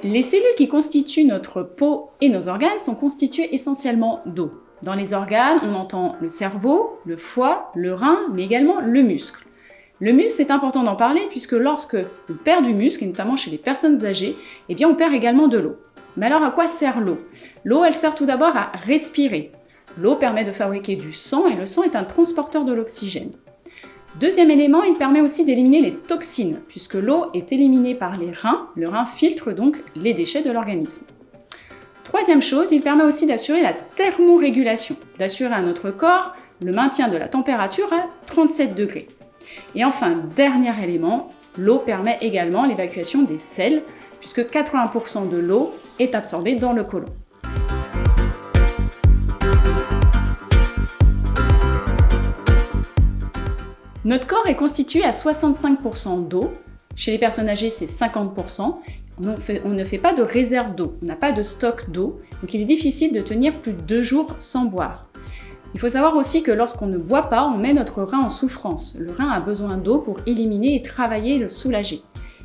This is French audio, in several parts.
Les cellules qui constituent notre peau et nos organes sont constituées essentiellement d'eau. Dans les organes, on entend le cerveau, le foie, le rein, mais également le muscle. Le muscle, c'est important d'en parler puisque lorsque on perd du muscle, et notamment chez les personnes âgées, eh bien on perd également de l'eau. Mais alors à quoi sert l'eau? L'eau, elle sert tout d'abord à respirer. L'eau permet de fabriquer du sang et le sang est un transporteur de l'oxygène. Deuxième élément, il permet aussi d'éliminer les toxines, puisque l'eau est éliminée par les reins. Le rein filtre donc les déchets de l'organisme. Troisième chose, il permet aussi d'assurer la thermorégulation, d'assurer à notre corps le maintien de la température à 37 degrés. Et enfin, dernier élément, l'eau permet également l'évacuation des selles, puisque 80% de l'eau est absorbée dans le côlon. Notre corps est constitué à 65% d'eau. Chez les personnes âgées, c'est 50%. On ne fait pas de réserve d'eau, on n'a pas de stock d'eau, donc il est difficile de tenir plus de 2 jours sans boire. Il faut savoir aussi que lorsqu'on ne boit pas, on met notre rein en souffrance. Le rein a besoin d'eau pour éliminer et travailler et le soulager.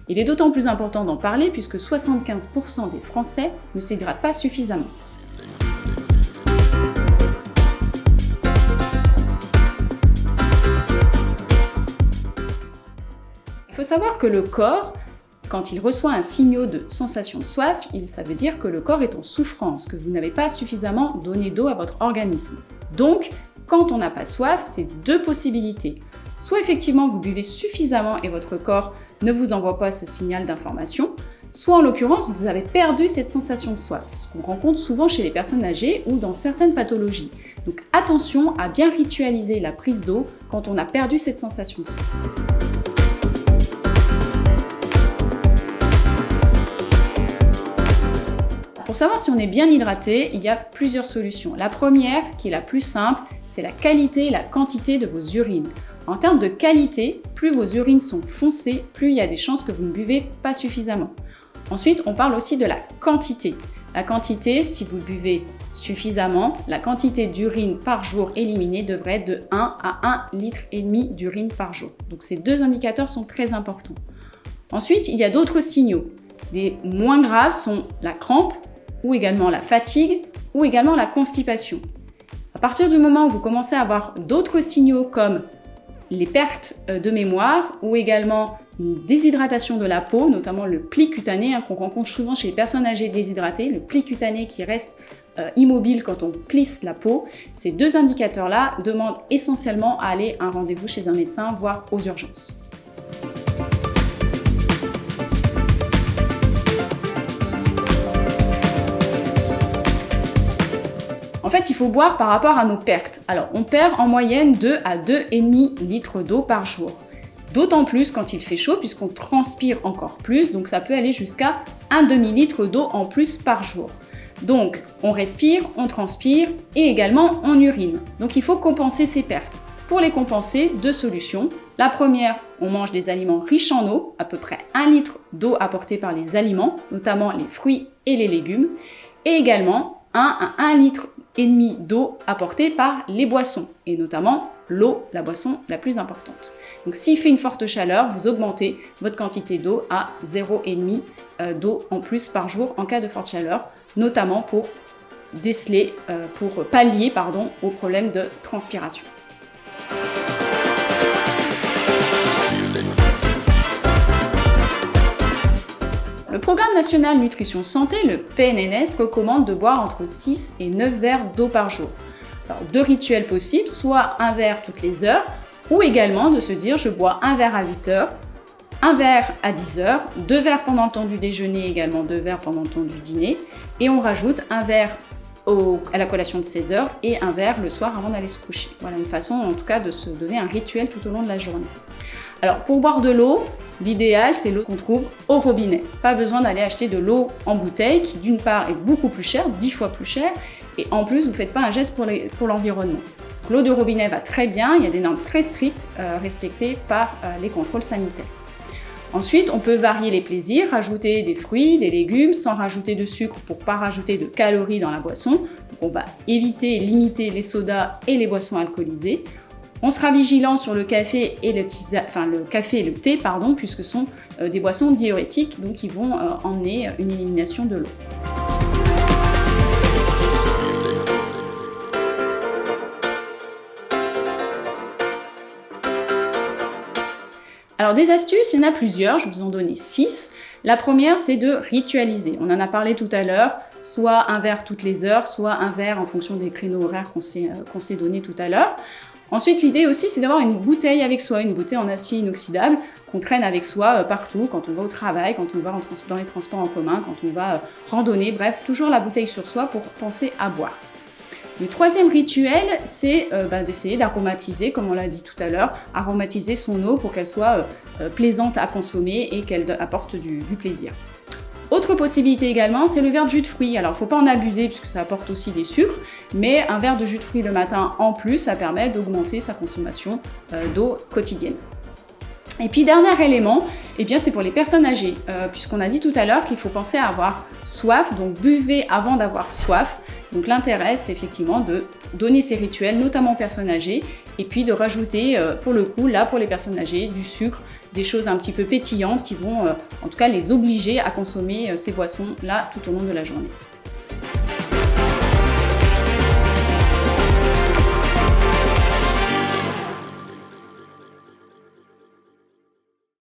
Il est d'autant plus important d'en parler puisque 75% des Français ne s'hydratent pas suffisamment. Il faut savoir que le corps, quand il reçoit un signal de sensation de soif, ça veut dire que le corps est en souffrance, que vous n'avez pas suffisamment donné d'eau à votre organisme. Donc, quand on n'a pas soif, c'est 2 possibilités. Soit effectivement vous buvez suffisamment et votre corps ne vous envoie pas ce signal d'information, soit en l'occurrence vous avez perdu cette sensation de soif, ce qu'on rencontre souvent chez les personnes âgées ou dans certaines pathologies. Donc attention à bien ritualiser la prise d'eau quand on a perdu cette sensation de soif. Pour savoir si on est bien hydraté, il y a plusieurs solutions. La première, qui est la plus simple, c'est la qualité et la quantité de vos urines. En termes de qualité, plus vos urines sont foncées, plus il y a des chances que vous ne buvez pas suffisamment. Ensuite, on parle aussi de la quantité. La quantité, si vous buvez suffisamment, la quantité d'urine par jour éliminée devrait être de 1 à 1,5 litre d'urine par jour. Donc ces 2 indicateurs sont très importants. Ensuite, il y a d'autres signaux. Les moins graves sont la crampe, ou également la fatigue, ou également la constipation. À partir du moment où vous commencez à avoir d'autres signaux comme les pertes de mémoire, ou également une déshydratation de la peau, notamment le pli cutané, qu'on rencontre souvent chez les personnes âgées déshydratées, le pli cutané qui reste immobile quand on plisse la peau, ces 2 indicateurs-là demandent essentiellement à aller à un rendez-vous chez un médecin, voire aux urgences. En fait, il faut boire par rapport à nos pertes. Alors, on perd en moyenne 2 à 2,5 litres d'eau par jour. D'autant plus quand il fait chaud, puisqu'on transpire encore plus, donc ça peut aller jusqu'à un demi-litre d'eau en plus par jour. Donc, on respire, on transpire et également on urine. Donc, il faut compenser ces pertes. Pour les compenser, 2 solutions. La première, on mange des aliments riches en eau, à peu près 1 litre d'eau apportée par les aliments, notamment les fruits et les légumes, et également 1 à 1,5 litre d'eau apportée par les boissons, et notamment l'eau, la boisson la plus importante. Donc s'il fait une forte chaleur, vous augmentez votre quantité d'eau à 0,5 d'eau en plus par jour en cas de forte chaleur, notamment pour pallier aux problèmes de transpiration. Le Programme national nutrition santé, le PNNS, recommande de boire entre 6 et 9 verres d'eau par jour. Alors, 2 rituels possibles, soit 1 verre toutes les heures, ou également de se dire je bois 1 verre à 8 heures, 1 verre à 10 heures, 2 verres pendant le temps du déjeuner, également 2 verres pendant le temps du dîner, et on rajoute 1 verre à la collation de 16 heures et 1 verre le soir avant d'aller se coucher. Voilà une façon en tout cas de se donner un rituel tout au long de la journée. Alors pour boire de l'eau, l'idéal c'est l'eau qu'on trouve au robinet. Pas besoin d'aller acheter de l'eau en bouteille qui d'une part est beaucoup plus chère, 10 fois plus chère, et en plus vous ne faites pas un geste pour l'environnement. L'eau de robinet va très bien, il y a des normes très strictes respectées par les contrôles sanitaires. Ensuite, on peut varier les plaisirs, rajouter des fruits, des légumes, sans rajouter de sucre pour ne pas rajouter de calories dans la boisson. Donc on va éviter et limiter les sodas et les boissons alcoolisées. On sera vigilant sur le café et le thé, puisque ce sont des boissons diurétiques, donc qui vont emmener une élimination de l'eau. Alors des astuces, il y en a plusieurs, je vais vous en donner 6. La première, c'est de ritualiser. On en a parlé tout à l'heure, soit un verre toutes les heures, soit un verre en fonction des créneaux horaires qu'on s'est donné tout à l'heure. Ensuite, l'idée aussi, c'est d'avoir une bouteille avec soi, une bouteille en acier inoxydable qu'on traîne avec soi partout, quand on va au travail, quand on va dans les transports en commun, quand on va randonner, bref, toujours la bouteille sur soi pour penser à boire. Le troisième rituel, c'est d'essayer d'aromatiser, comme on l'a dit tout à l'heure, aromatiser son eau pour qu'elle soit plaisante à consommer et qu'elle apporte du plaisir. Autre possibilité également, c'est le verre de jus de fruits. Alors, il ne faut pas en abuser puisque ça apporte aussi des sucres, mais un verre de jus de fruits le matin en plus, ça permet d'augmenter sa consommation d'eau quotidienne. Et puis, dernier élément, c'est pour les personnes âgées, puisqu'on a dit tout à l'heure qu'il faut penser à avoir soif, donc buvez avant d'avoir soif. Donc l'intérêt, c'est effectivement de donner ces rituels, notamment aux personnes âgées, et puis de rajouter, pour le coup, là pour les personnes âgées, du sucre, des choses un petit peu pétillantes qui vont en tout cas les obliger à consommer ces boissons-là tout au long de la journée.